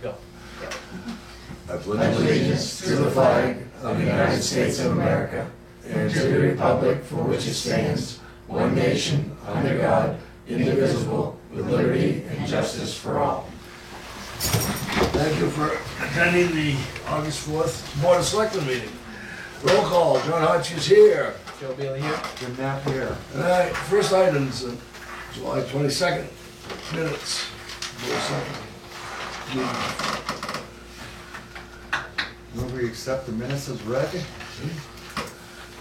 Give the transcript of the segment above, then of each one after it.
Go. I pledge allegiance to the flag of the United States of America and to the republic for which it stands, one nation, under God, indivisible, with liberty and justice for all. Thank you for attending the August 4th Board of Selectmen meeting. Roll call, John Hodges here. Joe Bailey here. Good map here. All right, first items, July 22nd, minutes. Board of Selectmen meeting. Move we accept the minutes as read.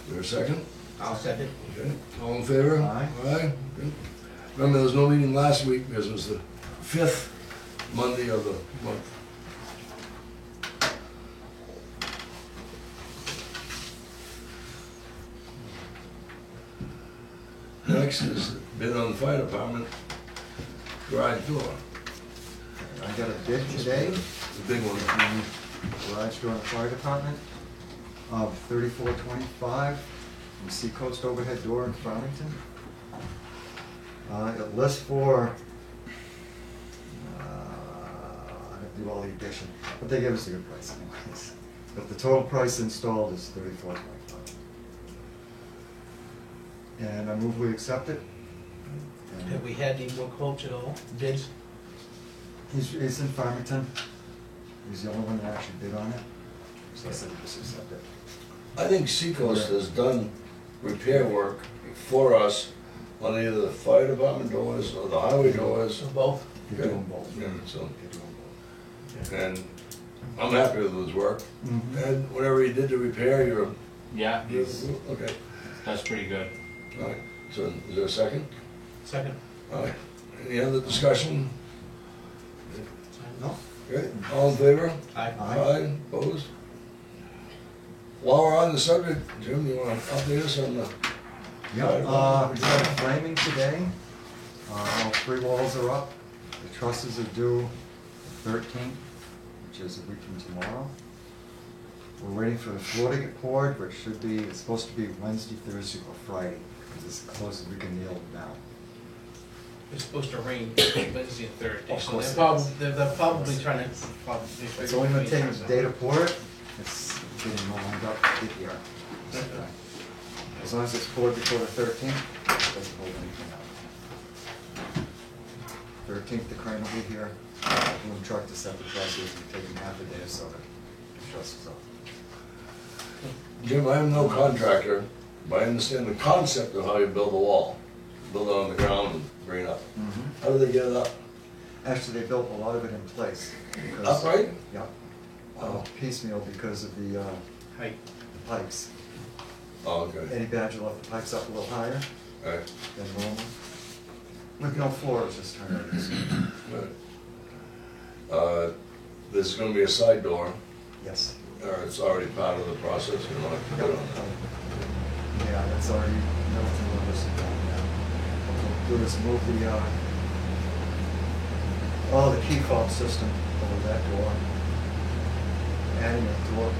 There a second? I'll second. Okay, all in favor? Aye. Aye. Good. Remember, there was no meeting last week because it was the 5th Monday of the month. Next is bid on the fire department garage door. I got a bid today, The big one. garage door in the fire department, of $34.25 from Seacoast Overhead Door in Farmington. It lists for, I have to do all the addition, but they gave us a good price anyways. But the total price installed is $34.25. And I move we accept it. And Have we had any more quotes at all? Bids? He's in Farmington. He's the only one that actually bid on it. So I said just accept it. I think Seacoast has done repair work for us on either the fire department doors or the highway doors. Both? You're doing both. Yeah, so, You're doing both. and I'm happy with his work. Mhm. And whatever he did to repair, you're, Yeah, he's, okay. that's pretty good. All right, so is there a second? Second. All right, any other discussion? No? Okay, all in favor? Aye. Aye. Opposed? While we're on the subject, Jim, you want to update us on the? We started framing today. All 3 walls are up. The trusses are due the 13th, which is a week from tomorrow. We're waiting for the floor to get poured, which should be, it's supposed to be Wednesday, Thursday, or Friday, because it's as close as we can nail it down. It's supposed to rain Wednesday and Thursday, Of so course they're probably trying to. It's only gonna take a day to pour it. It's getting lined up to get here. As long as it's poured before the 13th, it doesn't hold anything up. 13th, the crane will be here. Boom truck to set the trusses, and taking half a day or so to get the trusses up. Jim, I am no contractor, but I understand the concept of how you build a wall. Build it on the ground and bring it up. How do they get it up? Actually, they built a lot of it in place. because- Upright? Yeah. Oh. Piecemeal because of the Height. pipes. Oh, okay. Eddie Badger left the pipes up a little higher All right. than normal. With no floors this time. Good. This is gonna be a side door, Yes. or it's already part of the process, you know, like, put it on that. Yeah, that's already melted on this. What we'll do is move the key fob system over that door. Adding a door,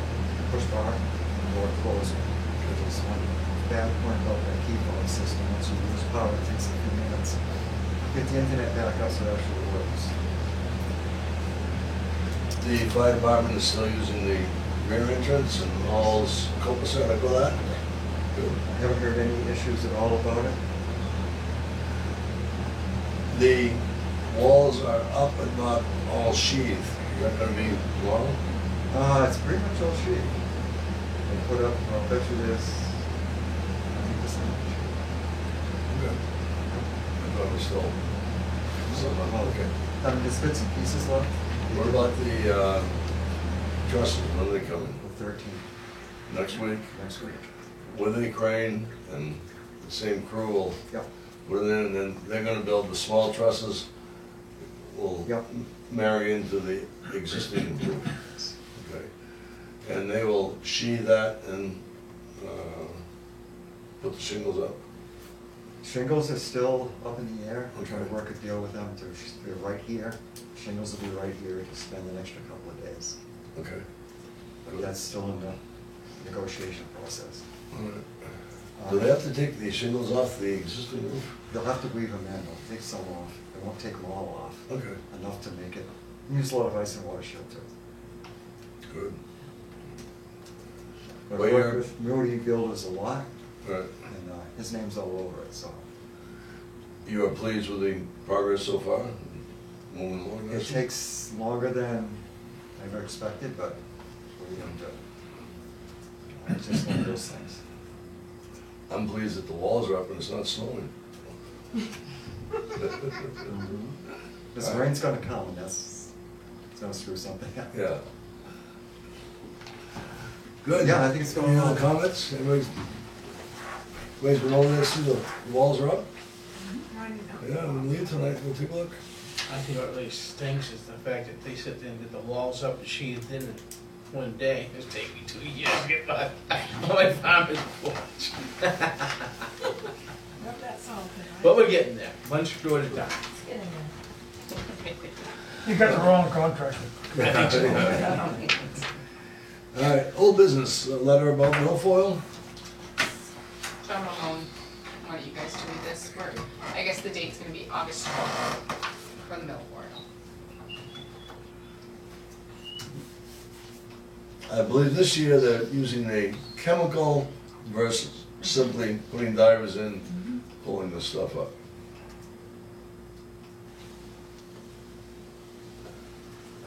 push bar, and door closer. Because there's one bad point about that key fob system. Once you lose power, it takes a few minutes. Get the internet back up so it actually works. The fire department is still using the rear entrance and all's copacetic with that? Good. I haven't heard any issues at all about it. The walls are up but not all sheathed. Is that gonna be tomorrow? It's pretty much all sheet. They put up, I'll bet you there's, I think this much. Good. I thought it was still. Okay. There's bits and pieces left. What about the trusses? When are they coming? The 13th, Next week? next week. With a crane and the same crew will Yep. put it in, and then they're gonna build the small trusses. Will Yep. marry into the existing roof. Okay. And they will sheathe that and put the shingles up. Shingles are still up in the air. I'm trying to work a deal with them to, they're right here. Shingles will be right here to spend an extra couple of days. Okay. But that's still in the negotiation process. All right. Do they have to take the shingles off the existing roof? They'll have to weave them in, they'll take some off. They won't take them all off. Okay. Enough to make it Use a lot of ice and water shield too. Good. But Well, I work you're- with Moody Builders a lot, Right. and his name's all over it, so. You are pleased with the progress so far? Moving along It nicely? takes longer than I ever expected, but what are you gonna do? It's just one of those things. I'm pleased that the walls are up and it's not snowing. This rain's gonna come, and it's gonna screw something up. Yeah. Good. Yeah, I think it's going Any other well. comments? Anybody's been over there, see the walls are up? Yeah, when we leave tonight, we'll take a look. I think what really stinks is the fact that they sit there and get the walls up and sheathed in one day. It's taken me 2 years to get my farmer's porch. But we're getting there, one screw at a time. You got the wrong contractor. I think so. All right, old business, a letter about milfoil. John Mahone, why don't you guys do this? I guess the date's gonna be August 12th for the milfoil. I believe this year they're using a chemical versus simply putting divers in, pulling the stuff up.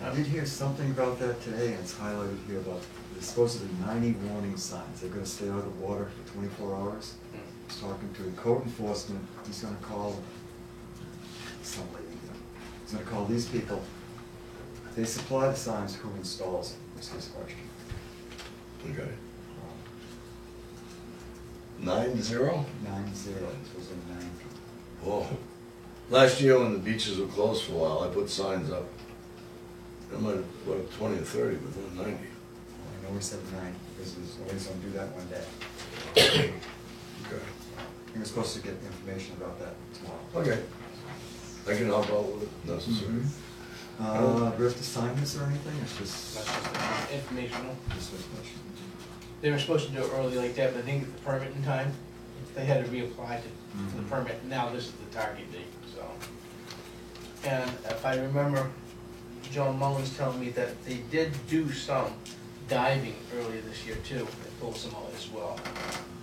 I did hear something about that today, and it's highlighted here about, there's supposed to be 90 warning signs. They're gonna stay out of the water for 24 hours. I was talking to the code enforcement, he's gonna call some lady, he's gonna call these people. They supply the signs, who installs them, was his question. Okay. Um, 9-0? 90, it was in 90. Whoa. Last year when the beaches were closed for a while, I put signs up. I might have put 20 or 30, but not 90. I know we said 9, because he's always gonna do that one day. Okay. He was supposed to get information about that tomorrow. Okay. I can help out with it if necessary. Do we have to sign this or anything? It's That's just just informational. information. They were supposed to do it early like that, but they didn't get the permit in time. They had to reapply for the permit. Now this is the target date, so. And if I remember, John Mullins telling me that they did do some diving earlier this year too. They pulled some out as well.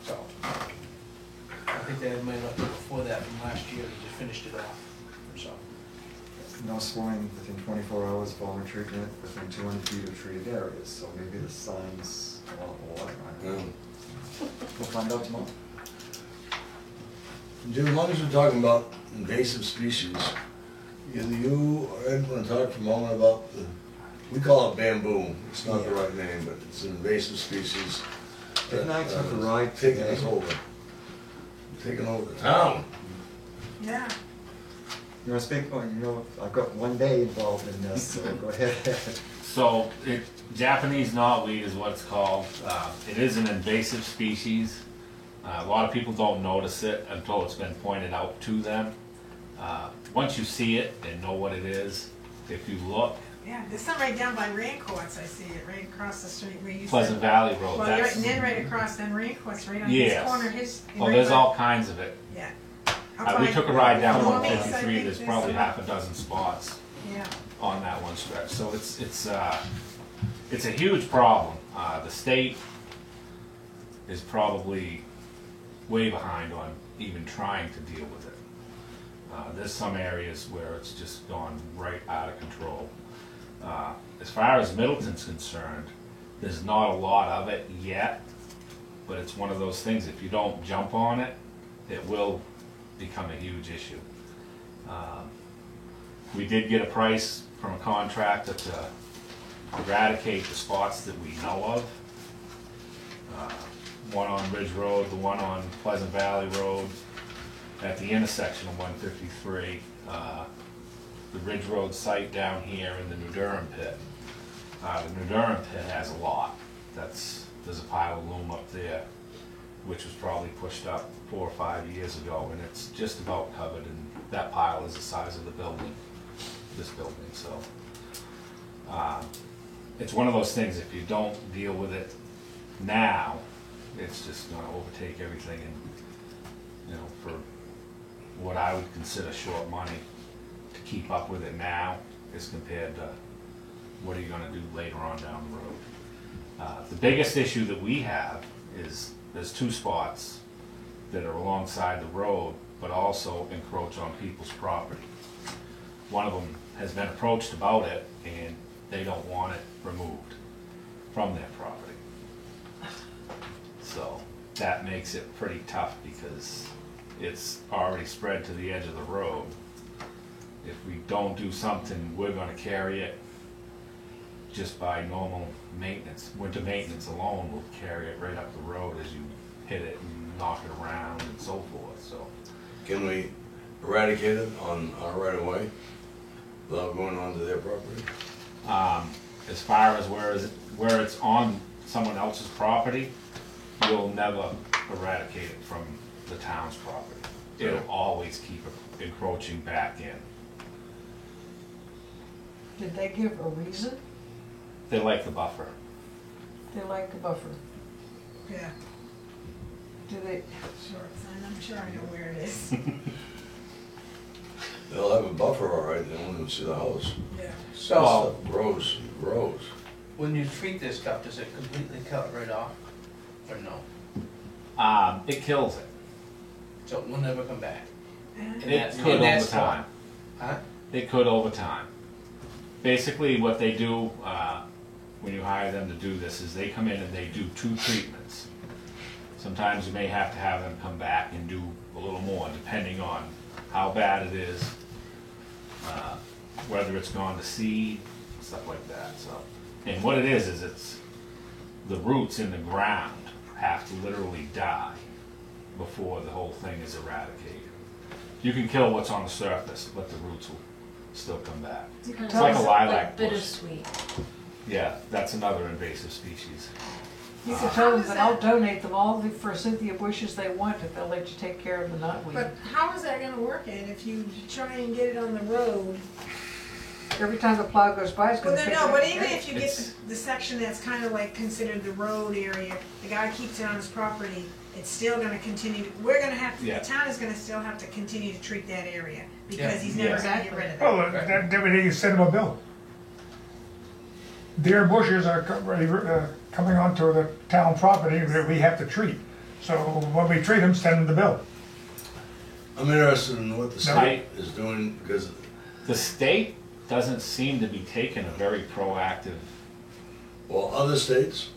So, I think they had money left before that from last year. They just finished it off, so. No swimming within 24 hours following treatment within 200 feet of treated areas, so maybe the signs a lot more water. I don't know. We'll find out tomorrow. Jim, as long as we're talking about invasive species, either you or Ed want to talk for a moment about the, we call it bamboo. It's not the right name, but it's an invasive species. Ed and I took a ride Taking today. us over. Taking over the town. Yeah. You want to speak? Oh, you know, I've got one day involved in this, so go ahead. So, Japanese knotweed is what it's called. It is an invasive species. A lot of people don't notice it until it's been pointed out to them. Once you see it and know what it is, if you look, Yeah, there's some right down by Rain Courts, I see it, right across the street where you Pleasant Valley Road, Well, that's, and then right across, then Rain Courts, right on Yes. his corner, his. oh, right there's by- all kinds of it. Yeah. We took a ride down Normans, I 153, think there's there's probably some- half a dozen spots Yeah, on that one stretch. So it's a huge problem. The state is probably way behind on even trying to deal with it. There's some areas where it's just gone right out of control. As far as Middleton's concerned, there's not a lot of it yet, but it's one of those things, if you don't jump on it, it will become a huge issue. We did get a price from a contractor to eradicate the spots that we know of. One on Ridge Road, the one on Pleasant Valley Road, at the intersection of 153. The Ridge Road site down here in the New Durham pit. The New Durham pit has a lot. There's a pile of loom up there, which was probably pushed up 4 or 5 years ago, and it's just about covered, and that pile is the size of the building, this building, so. It's one of those things, if you don't deal with it now, it's just gonna overtake everything, and, you know, for what I would consider short money to keep up with it now as compared to what are you gonna do later on down the road? The biggest issue that we have is there's two spots that are alongside the road, but also encroach on people's property. One of them has been approached about it, and they don't want it removed from their property. So that makes it pretty tough because it's already spread to the edge of the road. If we don't do something, we're gonna carry it just by normal maintenance. Winter maintenance alone will carry it right up the road as you hit it and knock it around and so forth, so. Can we eradicate it on our right of way without going onto their property? As far as where it's on someone else's property, you'll never eradicate it from the town's property. It'll always keep encroaching back in. Did they give a reason? They like the buffer. They like a buffer. Yeah, Do they, sure, I'm sure I know where it is. They'll have a buffer, all right, they won't even see the house. Yeah. So, Grows, grows. when you treat this stuff, does it completely cut it right off, or no? It kills it. So it will never come back? And It that's- could and over that's time. Huh? It could over time. Basically, what they do, when you hire them to do this, is they come in and they do 2 treatments. Sometimes you may have to have them come back and do a little more, depending on how bad it is, whether it's gone to seed, stuff like that, so. And what it is it's the roots in the ground have to literally die before the whole thing is eradicated. You can kill what's on the surface, but the roots will still come back. It's like a lilac bush. Bittersweet. Yeah, that's another invasive species. you could tell them that I'll donate them all for Cynthia bushes they want if they'll let you take care of the knotweed. But how is that gonna work, Ed, if you try and get it on the road? Every time the plow goes by, it's Well, gonna pick no, it up. but even if you get It's- the section that's kind of like considered the road area, the guy keeps it on his property, it's still gonna continue, we're gonna have, Yeah. the town is gonna still have to continue to treat that area, because Yeah. he's never Yeah. gonna get rid of it. Well, then we need to send them a bill. Their bushes are coming onto the town property that we have to treat. So when we treat them, send them the bill. I'm interested in what the No. state is doing, because The state doesn't seem to be taking a very proactive, well, other states,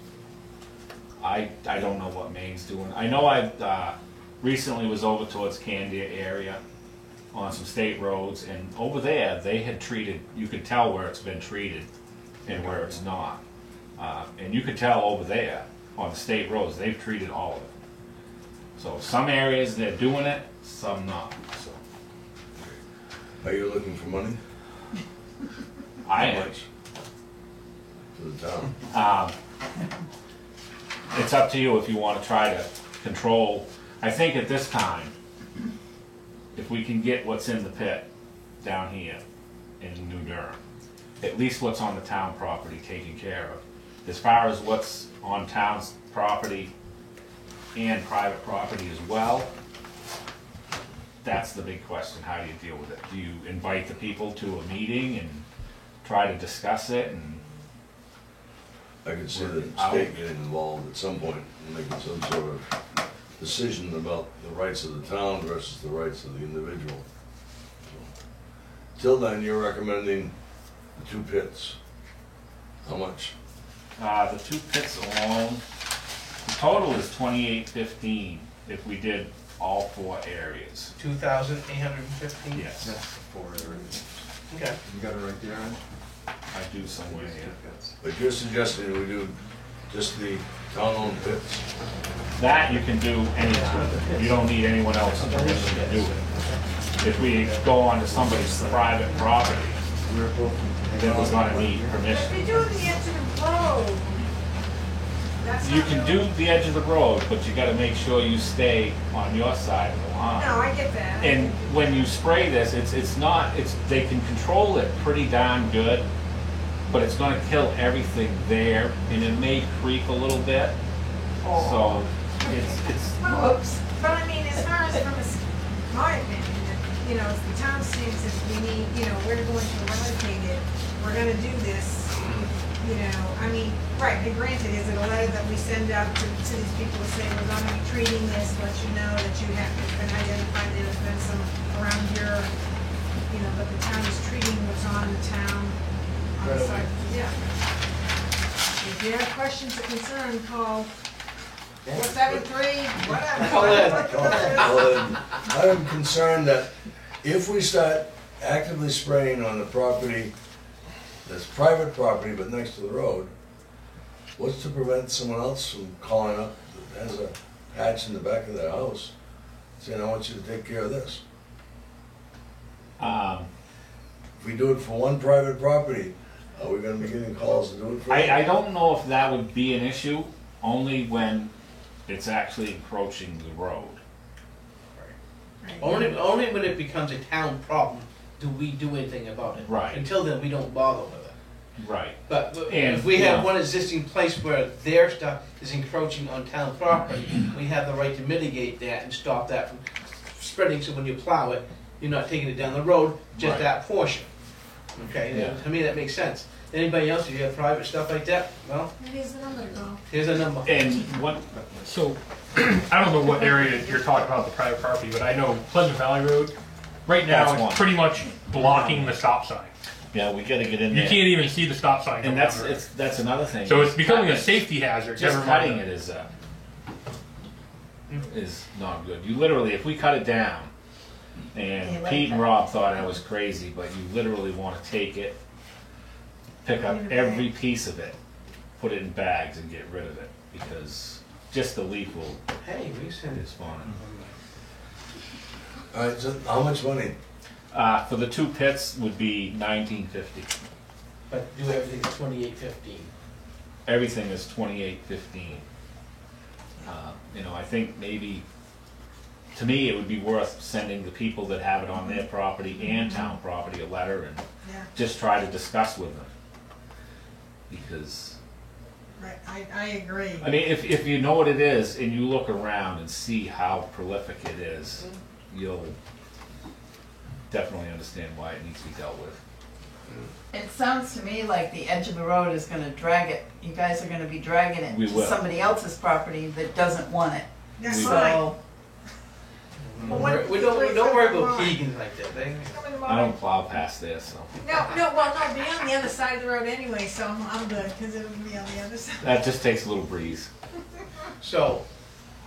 I don't know what Maine's doing. I know I recently was over towards Candia area on some state roads, and over there, they had treated, you could tell where it's been treated and where it's not. And you could tell over there, on the state roads, they've treated all of it. So some areas, they're doing it, some not, so. are you looking for money? I How am. much? To the town? It's up to you if you want to try to control. I think at this time, if we can get what's in the pit down here in New Durham, at least what's on the town property taken care of. As far as what's on town's property and private property as well, that's the big question. How do you deal with it? Do you invite the people to a meeting and try to discuss it and I could see the state getting involved at some point and making some sort of decision about the rights of the town versus the rights of the individual. Till then, you're recommending the 2 pits. How much? the 2 pits alone, the total is 2815 if we did all 4 areas. 2,815? Yes, That's 4 areas. Okay. You got it right there, Ed? I do somewhere here. But you're suggesting we do just the town-owned pits? That you can do anytime. You don't need anyone else's permission to do it. If we go onto somebody's private property, We're both. then we're gonna need If permission. you do the edge of the road, that's You not can really- do the edge of the road, but you gotta make sure you stay on your side of the line. No, I get that. And when you spray this, they can control it pretty darn good, but it's gonna kill everything there, and it may creep a little bit. So, it's, Whoops. But I mean, as far as from my opinion, you know, if the town thinks if we need, you know, we're going to eradicate it, we're gonna do this, Right, and granted, is it a letter that we send out to these people to say, we're gonna be treating this, let you know that you have, it's been identified, there's been some around your, you know, but the town is treating what's on the town, on the Right site, away. yeah. If you have questions or concern, call 473, whatever. Call in. Well, then, I'm concerned that if we start actively spraying on the property that's private property but next to the road, what's to prevent someone else from calling up that has a patch in the back of their house, saying, I want you to take care of this? If we do it for one private property, are we gonna be getting calls to do it for? I don't know if that would be an issue, only when it's actually encroaching the road. Right. Only when it becomes a town problem do we do anything about it. Right. Until then, we don't bother with it. Right. But And, if we yeah. have one existing place where their stuff is encroaching on town property, we have the right to mitigate that and stop that from spreading, so when you plow it, you're not taking it down the road, just Right. that portion. Okay, Yeah. to me that makes sense. Anybody else, if you have private stuff like that, well, Here's the number to call. here's a number. And what, So, I don't know what area you're talking about, the private property, but I know Pleasant Valley Road, right now, That's one. it's pretty much blocking the stop sign. yeah, we gotta get in You there. can't even see the stop sign. And coming down the road. that's another thing. So it's becoming a Just safety hazard. Just never mind cutting the- it is not good. You literally, if we cut it down, and Pete and Rob thought I was crazy, but you literally wanna take it, pick up every piece of it, put it in bags and get rid of it, because just the leaf will, Hey, we send is fine. Alright, so how much money? For the two pits would be $19.50. but do everything at 28.15. Everything is $28.15. You know, I think maybe, to me, it would be worth sending the people that have it on their property and town property a letter and Yeah, just try to discuss with them. Because, right, I agree. I mean, if you know what it is and you look around and see how prolific it is, you'll definitely understand why it needs to be dealt with. It sounds to me like the edge of the road is gonna drag it, you guys are gonna be dragging it We to will. somebody else's property that doesn't want it. That's we- fine. So, Well, what- We don't worry about Keegan like that. I don't plow past there, so. Well, no, be on the other side of the road anyway, so I'm good, because it'll be on the other side. That just takes a little breeze. So,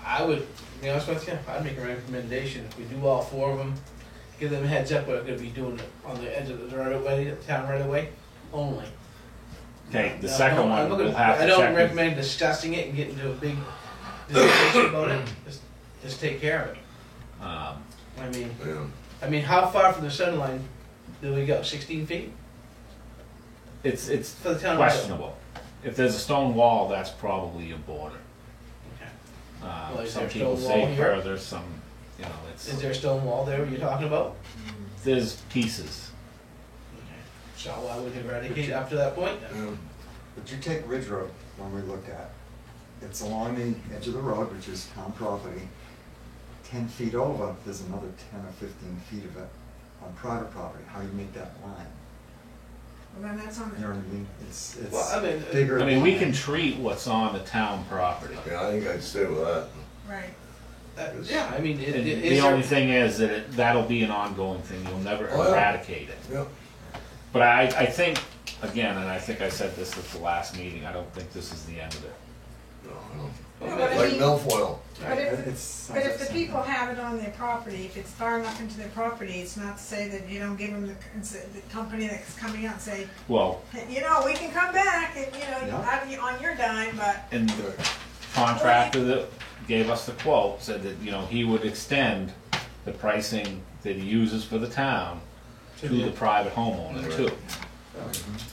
I would, to be honest with you, I'd make a recommendation, if we do all four of them, give them a heads up, we're gonna be doing it on the edge of the right of way, the town right of way, only. Okay, the Now, second I'm one, not we'll gonna- have to I don't check. with- recommend discussing it and getting into a big discussion about it, just take care of it. Um, I mean, how far from the center line do we go, 16 feet? It's For the town right of way? questionable. If there's a stone wall, that's probably a border. Okay. Well, is Some there a people stone say wall here? further, some, you know, Is it's, there a stone wall there you're talking about? there's pieces. Okay. So I would eradicate up to that point? But you take Ridge Road, one we looked at, it's along the edge of the road, which is town property. 10 feet over, there's another 10 or 15 feet of it on private property. How do you make that line? Well, then that's on You know the, what I mean? It's Well, I mean, bigger. I mean, we than can that. treat what's on the town property. Yeah, I think I'd stay with that. right. Yeah, I mean, And is the only there, thing is that that'll be an ongoing thing, you'll never Oh, yeah. eradicate it. Yeah. But I think, again, and I think I said this at the last meeting, I don't think this is the end of it. No, I don't. No, but I Like mean- milfoil. But if, It's- but if the people have it on their property, if it's far enough into their property, it's not to say that you don't give them the company that's coming out and say, Well, "Hey, you know, we can come back, and, you know, Yeah. on your dime, but and the contractor that gave us the quote said that, you know, he would extend the pricing that he uses for the town to the private homeowner too.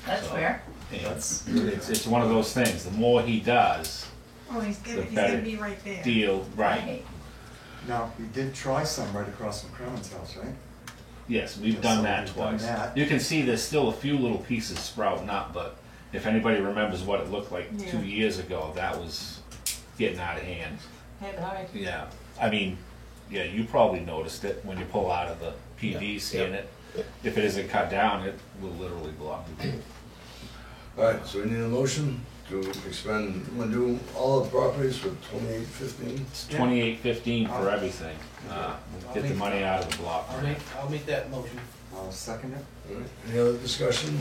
that's fair. And it's one of those things, the more he does, oh, he's The gonna better be right there. deal, right, Now, we did try some right across from Cronin's house, right? yes, we've Yes, done so that we've done twice. that. You can see there's still a few little pieces sprouting up, but if anybody remembers what it looked like Yeah. 2 years ago, that was getting out of hand. Head high. Yeah, I mean, yeah, you probably noticed it when you pull out of the PD, seeing it. If it isn't cut down, it will literally block the view. Alright, so we need a motion? to expend, we'll do all the properties for 2815? It's 2815 for everything. Get the money out of the block grant. I'll make that motion. I'll second it. All right, any other discussion?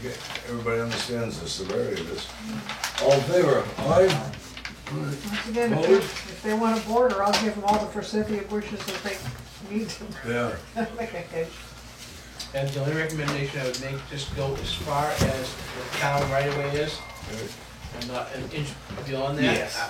Okay, everybody understands the severity of this. All in favor? Aye? Once again, if they want a border, I'll give them all the forsythia bushes that they need to Yeah. make a hedge. And the only recommendation I would make, just go as far as the town right away is, and not an inch beyond that. Yes.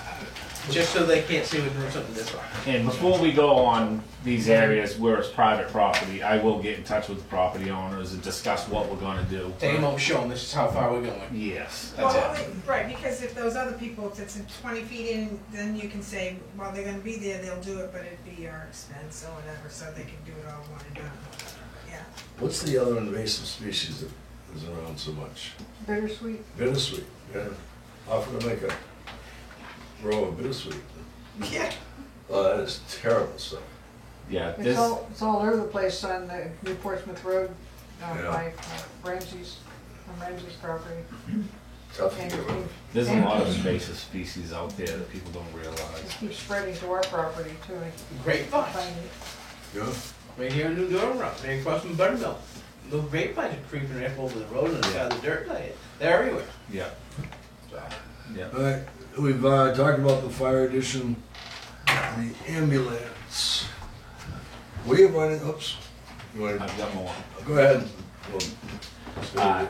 Just so they can't say we're doing something this way. And before we go on these areas where it's private property, I will get in touch with the property owners and discuss what we're gonna do. They won't show them, this is how far we're going. Yes, that's Well, it. right, because if those other people, if it's 20 feet in, then you can say, well, they're gonna be there, they'll do it, but it'd be our expense or whatever, so they can do it all one and done. Yeah. What's the other invasive species that is around so much? Bittersweet. Bittersweet, yeah. Offer to make a row of bittersweet. Yeah. Oh, that is terrible stuff. Yeah, It's this, all over the place on the New Portsmouth Road, Yeah. by Ramsey's, on Ramsey's property. Tough to And get rid of. it there's a lot of invasive species out there that people don't realize. keeps spreading to our property too. Grapevines, Yeah? right here in New Durham, right across from Buttermilk. Little grapevines are creeping right over the road and the dirt, they're everywhere. Yeah, yeah. All right, we've talked about the fire addition, the ambulance. We have running, oops, you want to, I've got more. go ahead. Well, Uh,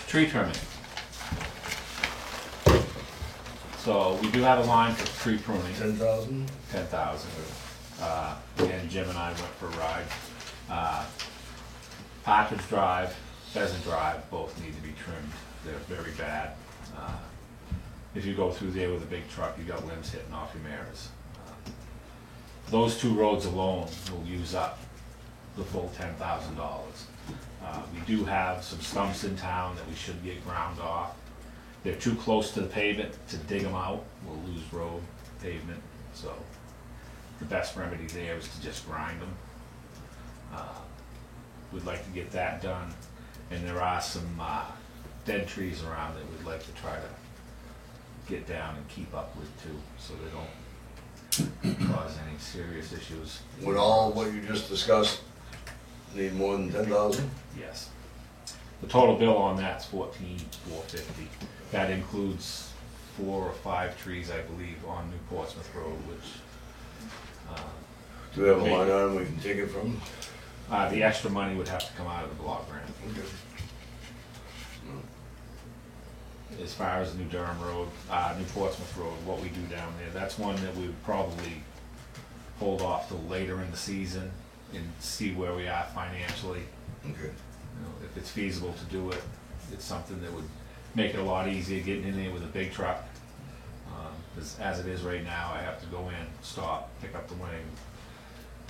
Tree trimming. So we do have a line for tree pruning, 10,000? 10,000. And Jim and I went for a ride. Partridge Drive, Pheasant Drive, both need to be trimmed. They're very bad. If you go through there with a big truck, you got limbs hitting off your mirrors. Those two roads alone will use up the full $10,000. We do have some stumps in town that we should get ground off. They're too close to the pavement to dig them out. We'll lose road pavement, so the best remedy there is to just grind them. We'd like to get that done, and there are some dead trees around that we'd like to try to get down and keep up with too, so they don't cause any serious issues. Would all what you just discussed need more than 10,000? Yes. The total bill on that's $14,450. That includes 4 or 5 trees, I believe, on New Portsmouth Road, which Do we have a line item we can take it from? the extra money would have to come out of the block grant. Okay. As far as New Durham Road, New Portsmouth Road, what we do down there, that's one that we would probably hold off till later in the season and see where we are financially. Okay. You know, if it's feasible to do it, it's something that would make it a lot easier getting in there with a big truck. Because as it is right now, I have to go in, stop, pick up the wing,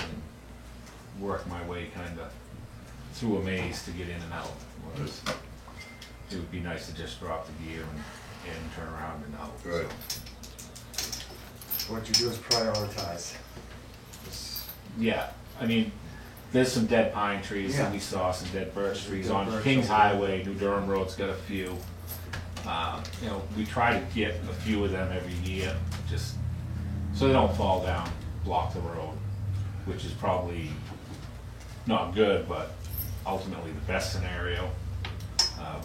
and work my way kind of through a maze to get in and out. Whereas it would be nice to just drop the gear and turn around and out. Right. What you do is prioritize. Just- Yeah, I mean, there's some dead pine trees, and we saw some dead birch trees on Kings Highway. New Durham Road's got a few. You know, we try to get a few of them every year, just so they don't fall down, block the road, which is probably not good, but ultimately the best scenario.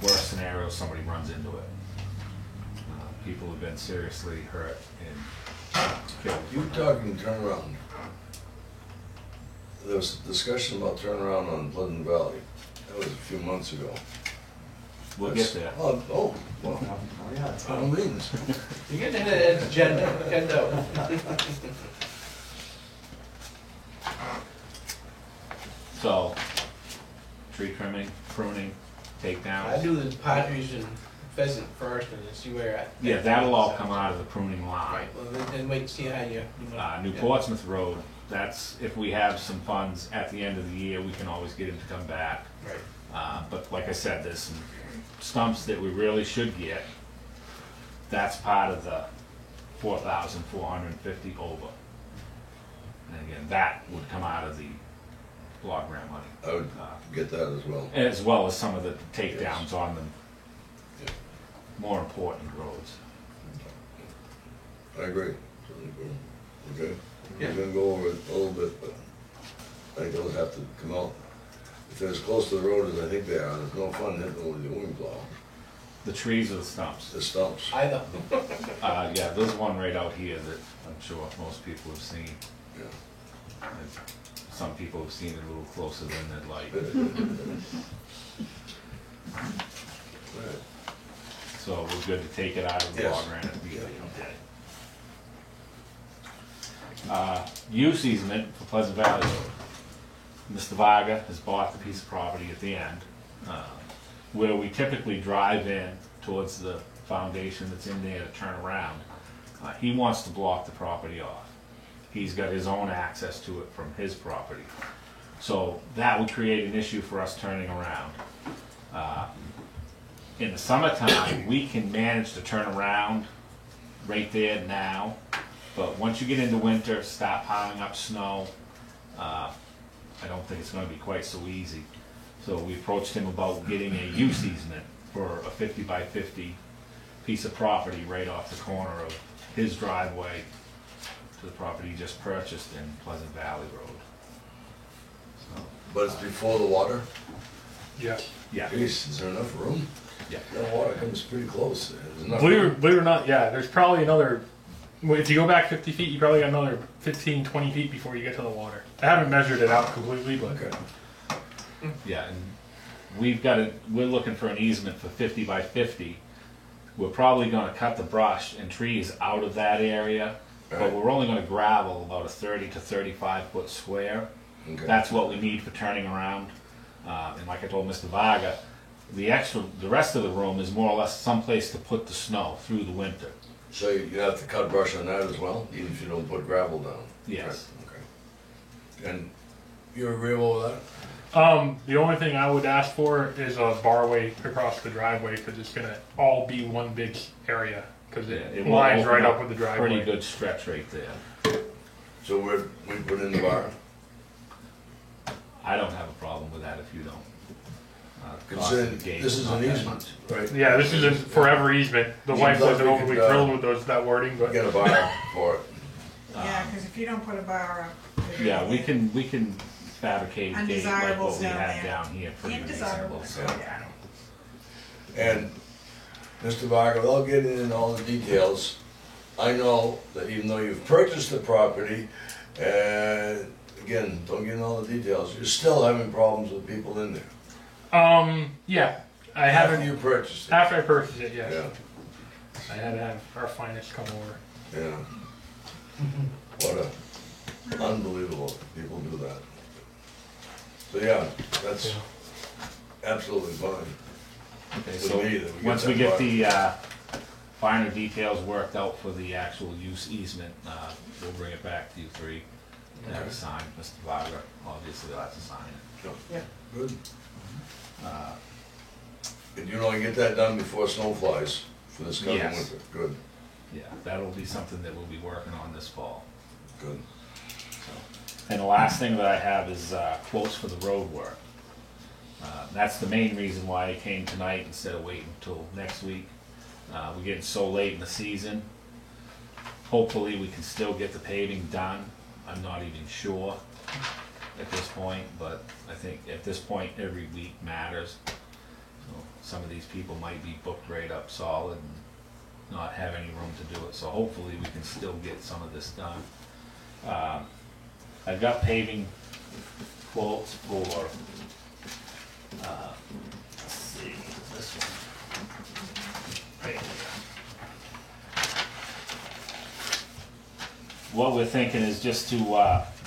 Worst scenario, somebody runs into it. People have been seriously hurt and killed. You talking turnaround? There was discussion about turnaround on Pleasant Valley. That was a few months ago. We'll get there. Oh, well, Oh, yeah, it's by all means. You're getting into that agenda. So, tree trimming, pruning, takedowns. I do the partridge and pheasant first and then see where you're at. Yeah, that'll all come out of the pruning line. Right, well, then wait and see how you. New Yeah. Portsmouth Road, that's, if we have some funds at the end of the year, we can always get him to come back. Right. But like I said, there's some stumps that we really should get. That's part of the 4,450 over. And again, that would come out of the block grant money. I would get that as well. As well as some of the takedowns on them. more important roads. I agree. Okay? Yeah. We're gonna go over it a little bit, but I think those have to come out. If they're as close to the road as I think they are, there's no fun hitting them with the wing plow. The trees or the stumps? The stumps. Either. Yeah, there's one right out here that I'm sure most people have seen. Yeah. And some people have seen it a little closer than they'd like. Right. So we're good to take it out of the Yes. log granite immediately, okay. Use easement for Pleasant Valley Road. Mr. Varga has bought the piece of property at the end, where we typically drive in towards the foundation that's in there to turn around. He wants to block the property off. He's got his own access to it from his property. So that would create an issue for us turning around. In the summertime, we can manage to turn around right there now, but once you get into winter, start piling up snow, I don't think it's gonna be quite so easy. So we approached him about getting a use easement for a 50 by 50 piece of property right off the corner of his driveway to the property he just purchased in Pleasant Valley Road. So, But it's before the water? Yeah. yeah, Geez, is there enough room? yeah. The water comes pretty close. There's enough Believe room. it or not, yeah, there's probably another, well, if you go back 50 feet, you probably got another 15, 20 feet before you get to the water. I haven't measured it out completely, but Okay. Yeah, and we're looking for an easement for 50 by 50. We're probably gonna cut the brush and trees out of that area, but Right. we're only gonna gravel about a 30 to 35 foot square. Okay. That's what we need for turning around. And like I told Mr. Varga, the rest of the room is more or less someplace to put the snow through the winter. So you have to cut brush on that as well, even if you don't put gravel down? Yes. Okay. And you're agreeable with that? the only thing I would ask for is a barway across the driveway, because it's gonna all be one big area, because Yeah, it will lines open right up with the driveway. Pretty good stretch right there. So we put in the bar? I don't have a problem with that if you don't. Cost Considering of the gate this is not an that easement, much. right? Yeah, this is a forever easement. The Seems wife like wasn't we overly could, thrilled with that wording, but Get a bar for it. Yeah, because if you don't put a bar up. they're Yeah, gonna we get- can fabricate a gate like Undesirables what we down have there. down here, pretty reasonable, Undesirables, so. yeah. And Mr. Varga, without getting into all the details, I know that even though you've purchased the property, and again, don't get into all the details, you're still having problems with people in there. yeah, I After haven't. you purchased it. After I purchased it, yes. Yeah, I had to have our finest come over. yeah. What unbelievable, people do that. So yeah, that's absolutely fine. Okay, With so me, that we get once we that get part. the finer details worked out for the actual use easement, we'll bring it back to you three. And have it signed, Mr. Varga, obviously will have to sign it. Good. Uh, And you know, you get that done before snow flies for this coming Yes. winter. Good, Yeah, that'll be something that we'll be working on this fall. good. And the last thing that I have is quotes for the road work. That's the main reason why I came tonight instead of waiting until next week. We're getting so late in the season. Hopefully, we can still get the paving done. I'm not even sure at this point, but I think at this point, every week matters. So some of these people might be booked right up solid and not have any room to do it. So hopefully, we can still get some of this done. I've got paving quotes for, let's see, this one. Right here. What we're thinking is just to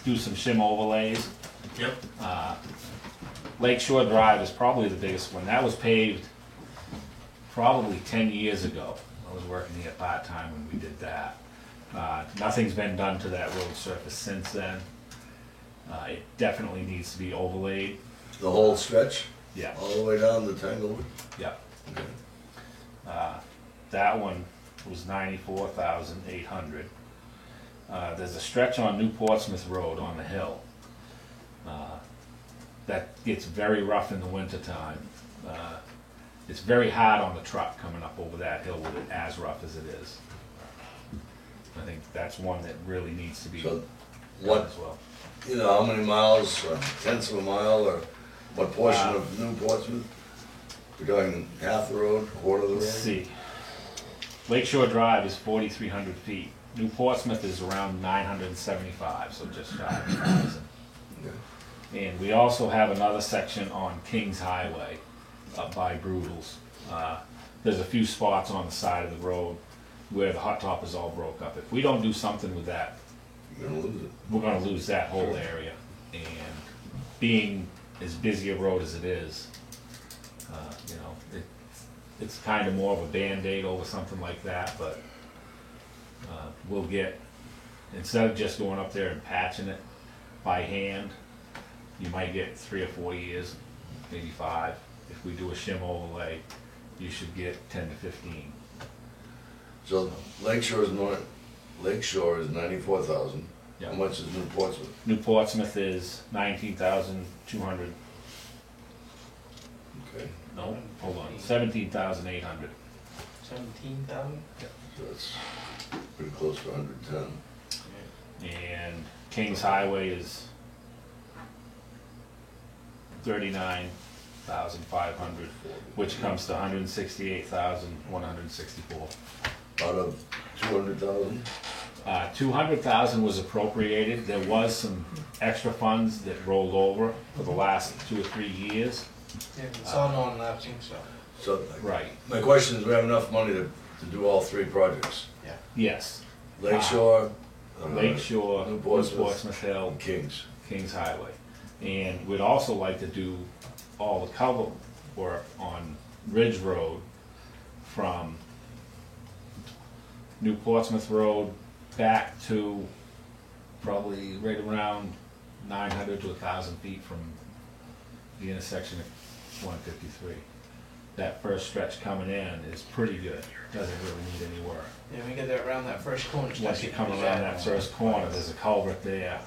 do some shim overlays. Yep. Lake Shore Drive is probably the biggest one. That was paved probably 10 years ago. I was working here part-time when we did that. Nothing's been done to that road surface since then. It definitely needs to be overlaid. The whole stretch, Yeah, all the way down to Tanglewood? yeah. Okay. That one was 94,800. There's a stretch on New Portsmouth Road on the hill. That gets very rough in the wintertime. it's very hard on the truck coming up over that hill with it as rough as it is. I think that's one that really needs to be So done what, as well. you know, how many miles, tenths of a mile, or what portion of New Portsmouth? We're going half the road, quarter of the road? Let's see. Lakeshore Drive is 4,300 feet. New Portsmouth is around 975, so just shy of 1,000. And we also have another section on Kings Highway up by Brutal's. There's a few spots on the side of the road where the hot top is all broke up. If we don't do something with that, You're gonna lose it. we're gonna lose that whole area. And being as busy a road as it is, you know, it's kind of more of a Band-Aid over something like that, but we'll get, instead of just going up there and patching it by hand, you might get 3 or 4 years, maybe 5. If we do a shim overlay, you should get 10 to 15. So Lakeshore is 94,000. Yeah. How much is New Portsmouth? New Portsmouth is 19,200, Okay, no, hold on, 17,800. 17,000? so that's pretty close to 110. And Kings Highway is 39,500, which comes to 168,164. Out of 200,000? 200,000 was appropriated. There was some extra funds that rolled over for the last 2 or 3 years. Yeah, it's all non-lapsing, so. So Right, my question is, we have enough money to do all 3 projects? yes. Lakeshore, Lakeshore, New New Portsmouth, Portsmouth Hill, and Kings. Kings Highway. And we'd also like to do all the culvert work on Ridge Road from New Portsmouth Road back to probably right around 900 to 1,000 feet from the intersection of 153. That first stretch coming in is pretty good, doesn't really need any work. Yeah, we get that around that first corner. Once you come around that first corner, there's a culvert there,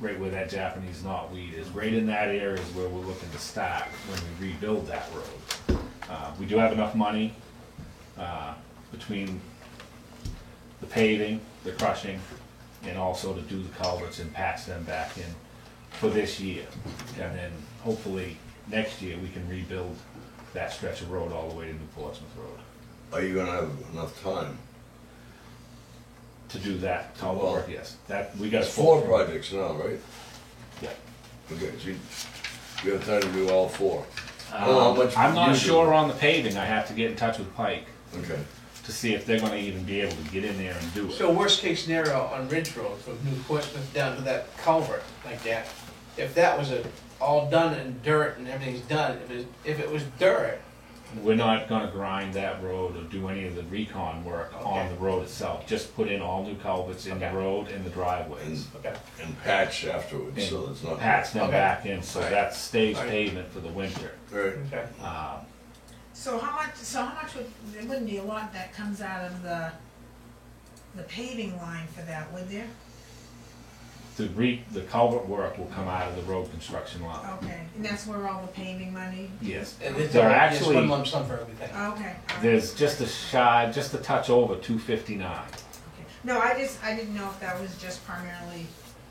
right where that Japanese knotweed is. Right in that area is where we're looking to start when we rebuild that road. We do have enough money between the paving, the crushing, and also to do the culverts and patch them back in for this year. And then hopefully next year we can rebuild that stretch of road all the way to New Portsmouth Road. Are you gonna have enough time? To do that culvert work, yes. That, we got There's 4 projects now, right? Yeah. Okay, so you have time to do all 4. How much I'm would not you do? sure on the paving. I have to get in touch with Pike Okay. to see if they're gonna even be able to get in there and do it. So worst case scenario on Ridge Road, from New Portsmouth down to that culvert like that, if that was all done in dirt and everything's done, if it was dirt, We're not gonna grind that road or do any of the recon work on Okay. the road itself. Just put in all new culverts in the Okay. road and the driveways. okay, And patch afterwards, so it's not. Patch them Okay. back in, so Right. that's staged Right. pavement for the winter. Right. okay. So how much would, there wouldn't be a lot that comes out of the paving line for that, would there? The culvert work will come out of the road construction line. Okay, and that's where all the paving money, Yes. And it's They're just actually, one lump sum for everything. okay. all right. there's just a touch over 259. Okay. No, I didn't know if that was just primarily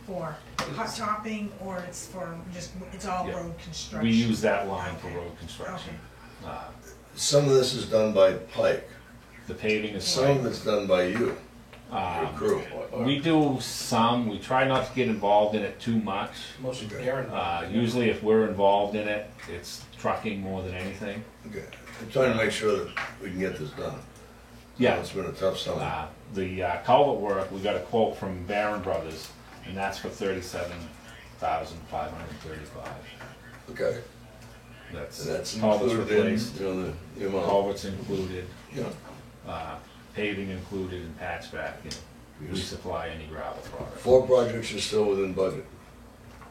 for hot topping, or it's for just, it's all Yeah. road construction. We use that line for Okay. road construction. Some of this is done by Pike, The paving is some of it's done by you, your crew. We do some, we try not to get involved in it too much. Most of Darren. Usually if we're involved in it, it's trucking more than anything. Okay, I'm trying to make sure that we can get this done. Yeah. It's been a tough summer. The culvert work, we got a quote from Barron Brothers, and that's for $37,535. Okay, That's and that's culverts included in, replaced, you know, the amount. culverts included, Yeah. paving included, and patch back, we supply any gravel product. 4 projects are still within budget.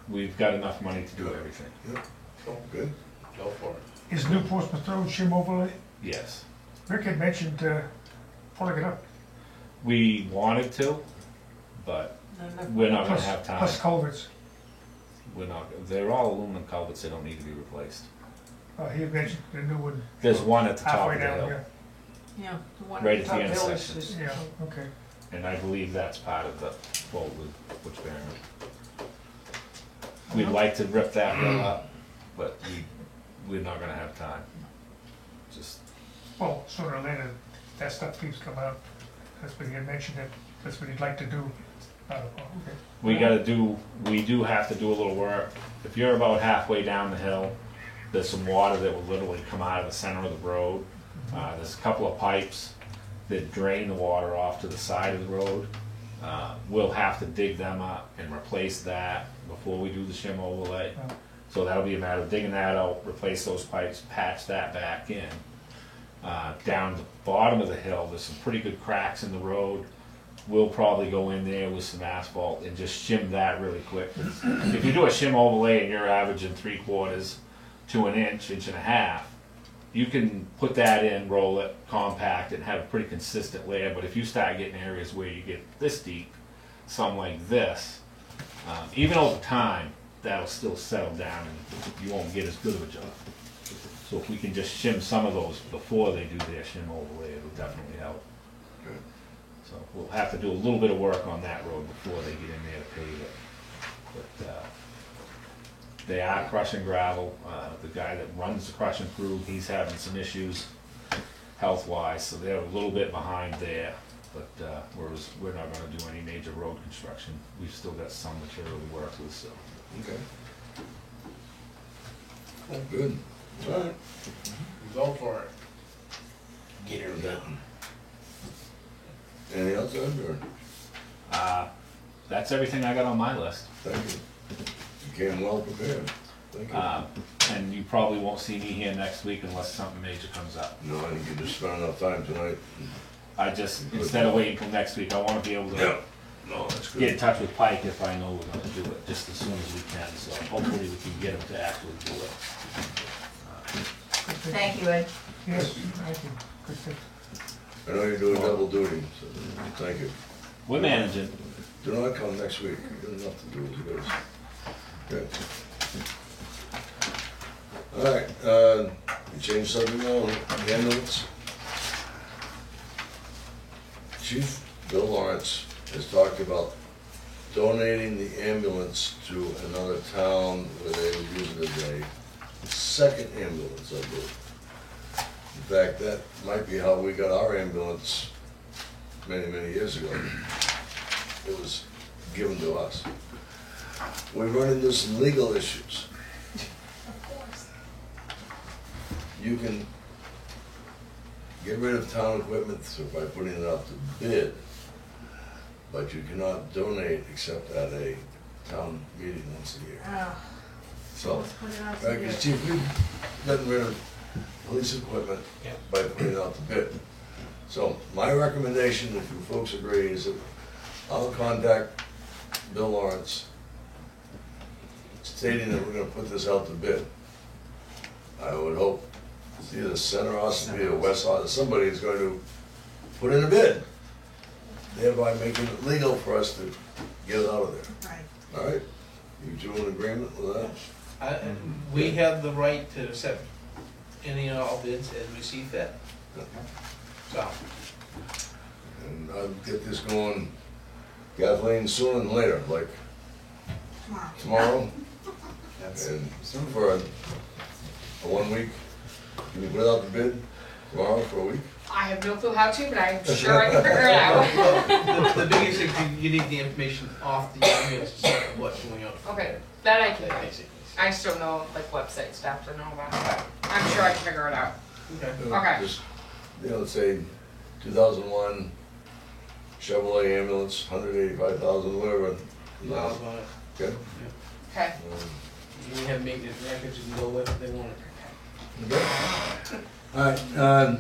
We've got enough money to do Good. everything, Good. Go for it. Is New Portsmouth Road shim overlay? yes. Rick had mentioned pulling it up. We wanted to, but we're not gonna have time. Plus culverts. They're all aluminum culverts, they don't need to be replaced. He mentioned the new one. There's one at the top Halfway of the down, hill, yeah. Yeah, the one Right at the at the top hill intersection. is, Yeah, okay. and I believe that's part of the quote with Butch Barron. We'd like to rip that hill up, but we're not gonna have time. Just, Well, sooner or later, that stuff keeps coming up. That's what he had mentioned, that that's what he'd like to do. Okay. we do have to do a little work. If you're about halfway down the hill, there's some water that will literally come out of the center of the road. There's a couple of pipes that drain the water off to the side of the road. We'll have to dig them up and replace that before we do the shim overlay. Oh. So that'll be a matter of digging that out, replace those pipes, patch that back in. Down the bottom of the hill, there's some pretty good cracks in the road. We'll probably go in there with some asphalt and just shim that really quick. If you do a shim overlay and you're averaging 3/4 to an inch, inch and a half, you can put that in, roll it, compact it, and have a pretty consistent layer. But if you start getting areas where you get this deep, some like this, even over time, that'll still settle down and you won't get as good of a job. So if we can just shim some of those before they do their shim overlay, it'll definitely help. Good. So we'll have to do a little bit of work on that road before they get in there to pave it. But they are crushing gravel. The guy that runs the crushing crew, he's having some issues health-wise, so they're a little bit behind there. But whereas we're not going to do any major road construction, we've still got some material to work with. So Okay. Good. All right. Go for it. Get her done. Anything else, Ed, or? that's everything I got on my list. Thank you. You came well prepared. Thank you. And you probably won't see me here next week unless something major comes up. No, I think you just spent enough time tonight. I just, instead of waiting till next week, I want to be able to Yeah. No, that's get in good. touch with Pike if I know we're gonna do it, just as soon as we can, so hopefully we can get him to actually do it. Thank you, Ed. Yes, thank you. Good thing. I know you're doing double duty, so thank you. We're managing. Do not come next week. You got enough to do as it is. Good. All right, we changed subject now, ambulance. Chief Bill Lawrence has talked about donating the ambulance to another town where they would use it as a second ambulance, I believe. In fact, that might be how we got our ambulance many, many years ago. It was given to us. We run into some legal issues. You can get rid of town equipment by putting it out to bid, but you cannot donate except at a town meeting once a year. So, Let's put it out to right, bid. because Chief, we've gotten rid of police equipment Yeah. by putting it out to bid. So, my recommendation, if you folks agree, is that I'll contact Bill Lawrence stating that we're gonna put this out to bid. I would hope it's either Center Ossipee or West Ossipee, somebody is going to put in a bid, thereby making it legal for us to get it out of there. Right. All right? You two in agreement with that? We have the right to accept any and all bids as we see fit. So, And I'll get this going, Kathleen, sooner than later, like Tomorrow. tomorrow, That's and for a 1 week. Can you put it out the bid tomorrow for a week? I have no clue how to, but I'm sure I can figure it out. well, the biggest thing, you need the information off the ambulance, so what's going on. Okay, that I can do. Basically. I just don't know, like, website stuff to know about, but I'm sure I can figure it out. Okay. Okay. Just, let's say 2001 Chevrolet ambulance, 185,000, whatever. Miles on it. Okay. Okay. You have maintenance records you can go with if they want it. Okay. All right,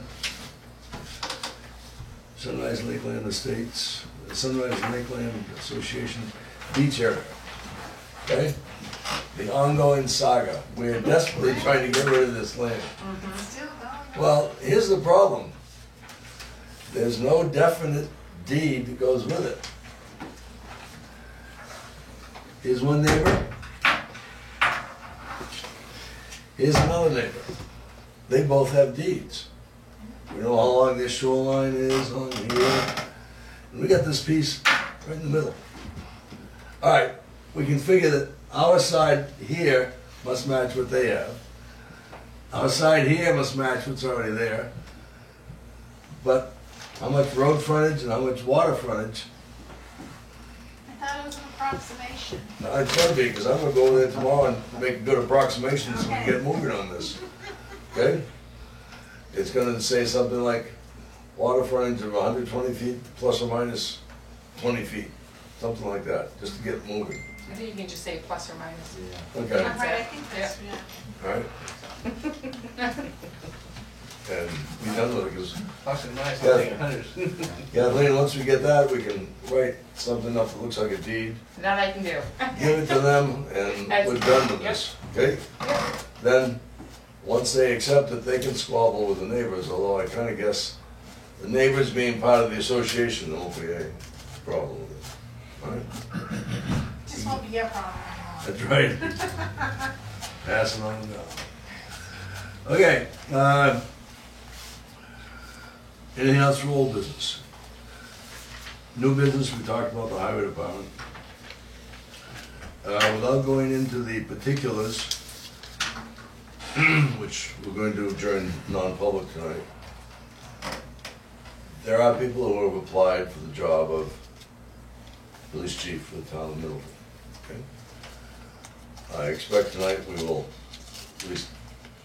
Sunrise Lakeland Estates, Sunrise Lakeland Association beach area. Okay? The ongoing saga. We're desperately trying to get rid of this land. Still going. Well, here's the problem. There's no definite deed that goes with it. Here's one neighbor. Here's another neighbor. they both have deeds. We know how long this shoreline is on here. And we got this piece right in the middle. All right, we can figure that our side here must match what they have. Our side here must match what's already there. But how much road frontage and how much water frontage? I thought it was an approximation. It's gonna be, because I'm gonna go over there tomorrow and make a good approximation so we can get moving on this. Okay? It's gonna say something like water frontage of 120 feet plus or minus 20 feet. Something like that, just to get moving. I think you can just say plus or minus. Okay, Right, I think that's, yeah. all right? And be done with it, because Plus and minus, Yeah. I think hundreds. Kathleen, once we get that, we can write something up that looks like a deed, That I can do. give it to them, and we're done with this, okay? Then, once they accept it, they can squabble with the neighbors, although I kinda guess the neighbors being part of the association, there won't be any problem with it. All right? Just won't be your problem anymore. That's right. Passing on down. Okay, anything else for old business? New business, we talked about the highway department. Without going into the particulars, which we're going to do during non-public tonight, there are people who have applied for the job of police chief for the town of Middleton. Okay? I expect tonight we will at least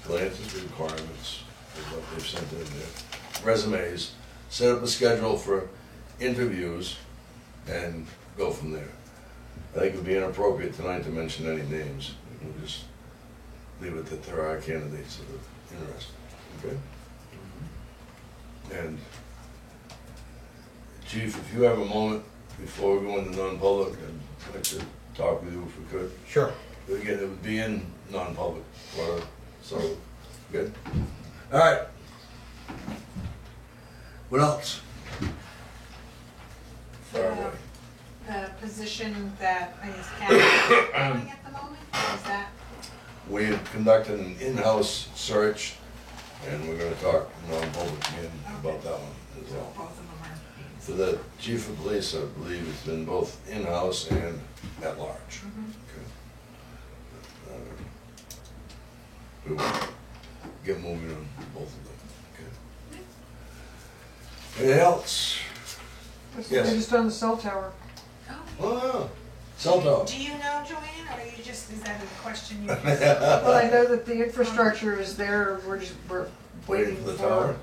glance at the requirements of what they've sent in there. Resumes, set up a schedule for interviews, and go from there. I think it would be inappropriate tonight to mention any names. We'll just leave it that there are candidates that are interested, okay? And Chief, if you have a moment before we go into non-public, I'd like to talk with you if we could. Sure. But again, it would be in non-public, so, good? All right. What else? Fire away. The position that I guess Kathy is filling at the moment, is that? We have conducted an in-house search, and we're gonna talk non-public again about that one as well. Both of them are. For the chief of police, I believe it's been both in-house and at large. Okay. We will get moving on both of them, okay? Anything else? Yes. They just done the cell tower. Oh, cell tower. Do you know, Joanne, or you just, is that a question you just? Well, I know that the infrastructure is there, we're Waiting for the tower?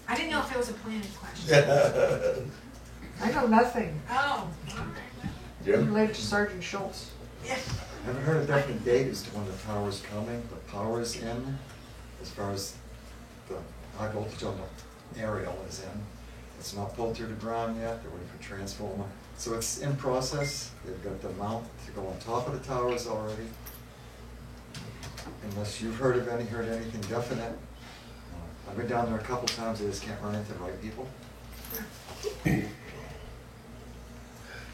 I didn't know if it was a planning question. I know nothing Oh, all right. Jim? related to Sergeant Schultz. Yeah. Haven't heard a definite date as to when the tower's coming, but power's in, as far as the high voltage on the aerial is in. It's not pulled through the ground yet, they're waiting for transformer. So it's in process, they've got the mount to go on top of the towers already. Unless you've heard anything definite. I've been down there a couple times, they just can't run into the right people.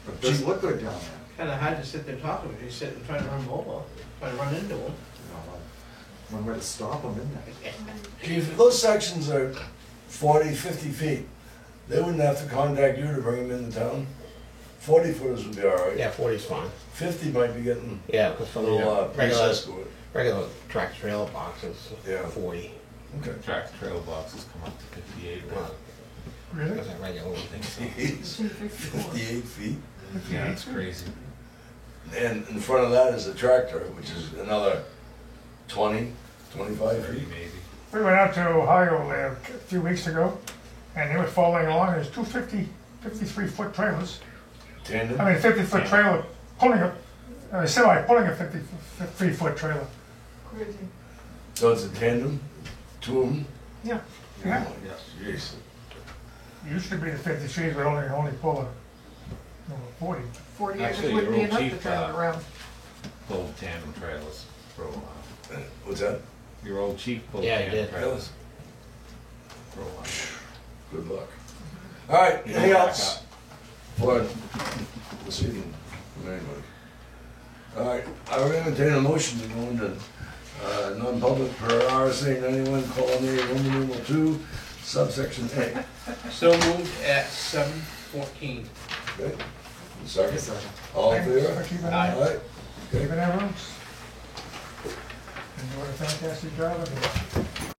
But it does look good down there. Kinda hard to sit there talking with you, sit and try to run mobile, try to run into them. One way to stop them, isn't it? Chief, if those sections are 40, 50 feet, they wouldn't have to contact you to bring them into town? 40 footers would be all right. Yeah, 40's fine. 50 might be getting Yeah, because a some of little the regular, princess to it. regular tractor trailer boxes, Yeah. 40. Okay. Tractor trailer boxes come up to 58 now. Really? Because I regular I think so. Jeez, 58 feet. Yeah, it's crazy. And in front of that is a tractor, which is another 20, 25 30 feet. maybe. We went out to Ohio there a few weeks ago, and they were following along, there's two 53-foot trailers. Tandem? I mean, 50-foot trailer, pulling a semi pulling a 53-foot trailer. Crazy. So it's a tandem, two of them? Yeah. Yeah. Oh, jeez. It used to be the 53s would only pull a 40. 40 acres Actually, wouldn't be your old enough to chief, turn it around. Pulled tandem trailers for a while. What's that? Your old chief pulled Yeah, he tandem did. trailers for a while. Good luck. All right, You anything don't back else? up. For this evening, from anybody? All right, I would entertain a motion to go into Non-public per RSA 91, colon A, Roman numeral 2, subsection A. So moved at 7:14. Okay, second? Second. All in Thanks favor? for keeping Aye. that, Aye. keeping that rooms. And doing a fantastic job of it.